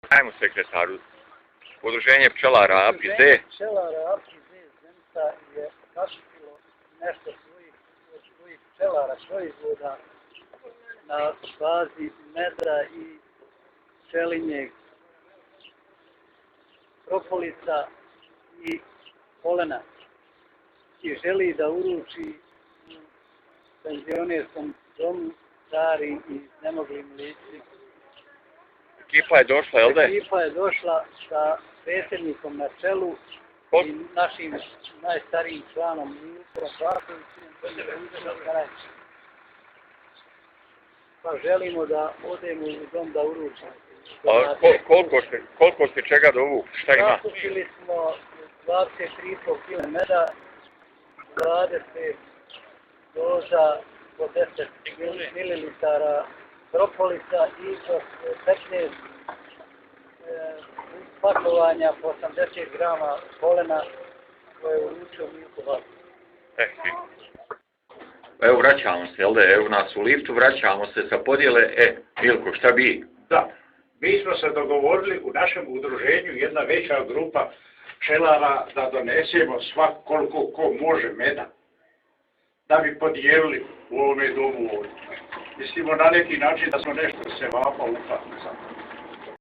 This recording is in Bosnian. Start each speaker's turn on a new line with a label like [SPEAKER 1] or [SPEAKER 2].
[SPEAKER 1] Ajmo sekretaru. Udruženje pčelara APZ.
[SPEAKER 2] Pčelara APZ Zenica je zaštitilo nešto svojih pčelara proizvoda na bazi meda i pčelinjeg propolis i polena i želi da uruči u penzionerskom domu starim i nemoglim licima.
[SPEAKER 1] Ekipa je došla, jel da?
[SPEAKER 2] Ekipa je došla sa predsjednikom na čelu i našim najstarijim članom Milkom Bakovićem. Pa želimo da odemo u dom da uručimo.
[SPEAKER 1] Koliko ste čega dovukli? Šta ima?
[SPEAKER 2] Zakupili smo 23,5 kg meda, 20 doza po 10 ml propolisa i 15 pakovanja po 80 grama polena koje je uručio Milko Baković.
[SPEAKER 1] Evo vraćamo se, jel da? Evo nas u liftu, vraćamo se sa podjele. Milko, šta bi?
[SPEAKER 3] Da, mi smo se dogovorili u našem udruženju, jedna veća grupa pčelara, da donesemo svak koliko ko može meda, da bi podijelili u ovome domu ovdje. Mislimo na neki način da smo nešto se vapa upatili.